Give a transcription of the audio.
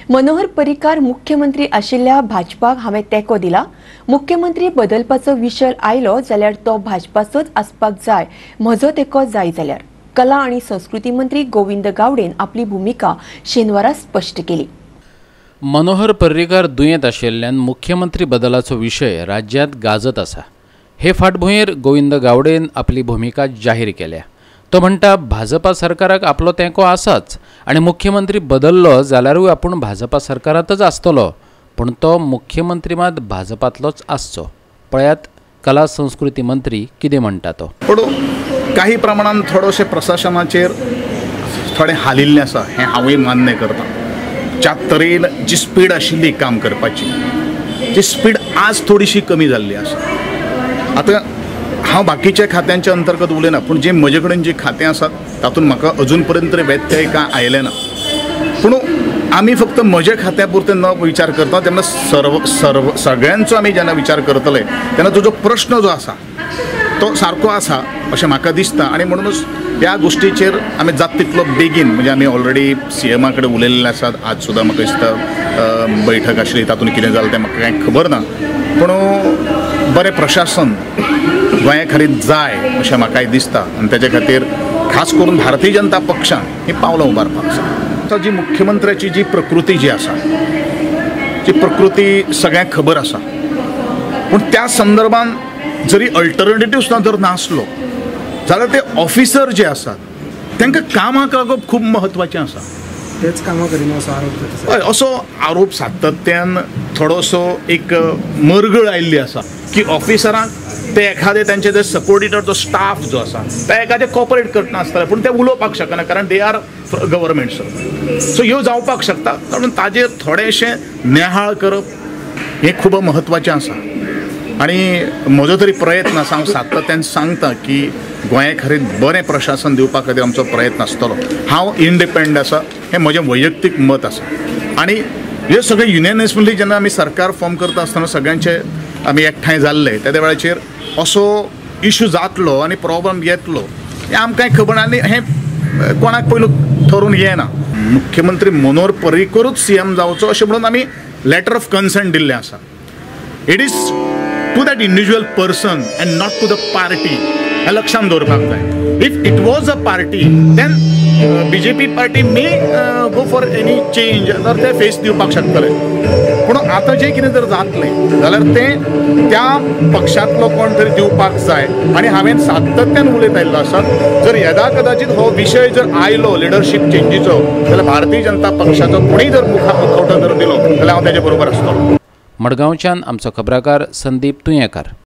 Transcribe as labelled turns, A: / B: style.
A: मनोहर पर्रीकार मुख्यमंत्री आशिल्ल्या भाजपाक हांवें तेंको दिला। मुख्यमंत्री बदलपाचो विशय आयलो जाल्यार तो भाजपाचोच आसपाक जाय, म्हजो तेंको जाय जाल्यार। कला आनी संस्कृती मंत्री गोविंद गावडेन आपली भूमिका शेनवारा स्पश्ट केली।
B: मनोहर पर्रीकार दुयेंत आशिल्ल्यान मुख्यमंत्री बदलाचो विशय राज्यांत गाजत आसा। हे फाटभुंयेर गोविंद गावडेन आपली भूमिका जाहीर केल्या। तो म्हणटा भाजपा सरकाराक आपलो तेंको आसाच आनी मुख्यमंत्री बदल्लो जाल्यारूय आपूण भाजपा सरकारांतच आसतलो, पूण तो मुख्यमंत्री मात भाजपांतलोच आसचो। पळयात कला संस्कृती मंत्री कितें म्हणटा तो।
C: पूण काही प्रमाणात थोडेशे प्रशासनाचेर थोडे हालिल्ले आसा हें हांवूय मान्य करता। ज्या तरेन जी स्पीड आशिल्ली काम करपाची ती स्पीड आज थोडीशी कमी जाल्ली आसा। आतां हांव बाकीच्या खात्यांच्या अंतर्गत उलयना, पूण जे म्हजे कडेन जी खातें आसात तातूंत म्हाका अजून पर्यंत व्यत्यय काय आयले ना। पूण आमी फक्त म्हज्या खात्या पुरते न विचार करता तेन्ना सगळ्यांचो आमी जेन्ना विचार करतले तेन्ना तुजो प्रश्न जो आसा तो सारको आसा अशें म्हाका दिसता। आनी म्हणूनच ह्या गोश्टीचेर आमी जाता तितलो बेगीन म्हणजे आमी ऑलरेडी सीएमा कडेन उलयल्ले आसात। आज सुद्दां म्हाका दिसता बैठक आशिल्ली, तातूंत कितें जालें तें म्हाका कांय खबर ना, पूण बरें प्रशासन गोंया खातीर जाय अशें म्हाकाय दिसता। आनी तेजे खातीर खास करून भारतीय जनता पक्षान ही पावलां उबारपाक आसा। जी मुख्यमंत्र्याची जी प्रकृती जी आसा ती प्रकृती सगळ्यांक खबर आसा, पूण त्या संदर्भान जरी अल्टरनेटिव्ह सुद्दां जर नासलो जाल्यार ते ऑफिसर जे आसात तांकां कामाक लागप खूब म्हत्वाचें आसा।
D: तेच कामां करिना असो आरोप
C: हय, असो आरोप सातत्यान थोडोसो एक मरगळ आयिल्ली आसा की ऑफिसरांक ते एखादे त्यांचे जे सबऑर्डिनेट स्टाफ जो आसा ते एखादे कॉपरेट करतना आसतले, पूण ते उलोवपाक शकना कारण they are government servant. So ह्यो जावपाक शकता, कारण ताजेर थोडेशें नेहाळ करप हें खूब म्हत्वाचें आसा। आनी म्हजो तरी प्रयत्न आसा, हांव सातत्यान सांगता की गोंया खातीर बरें प्रशासन दिवपा खातीर आमचो प्रयत्न आसतलो। हांव इंडिपेंडंट आसा हें म्हजें वैयक्तीक मत आसा। आनी हे सगळे युनियनिसमली जेन्ना आमी सरकार फॉर्म करता आसतना सगळ्यांचे आमी एकठांय जाल्ले त्या वेळाचेर असो इश्यू जातलो आनी प्रॉब्लेम येतलो हें आमकां खबर ना आनी हें कोणाक पयलू ठरून येना। मुख्यमंत्री मनोहर पर्रीकारूच सीएम जावचो अशें म्हणून आमी लेटर ऑफ कंसेंट दिल्लें आसा। It is to that individual person and not to the party हें लक्षांत दवरपाक जाय। If it was a party then BJP party may go for any change जर ते फेस दिवपाक शकतले, पूण आतां जें कितें जर जातलें जाल्यार तें त्या पक्षांतलो कोण तरी दिवपाक जाय। आनी हांवें सातत्यान उलयत आयिल्लो आसा जर येदा कदाचित हो विशय जर आयलो लिडरशीप चेंजीचो जाल्यार भारतीय जनता पक्षाचो कोणीय जर मुखावटो जर दिलो जाल्यार हांव तेजे बरोबर आसतलो।
B: मडगांवच्यान आमचो खबराकार संदीप तुयेंकार।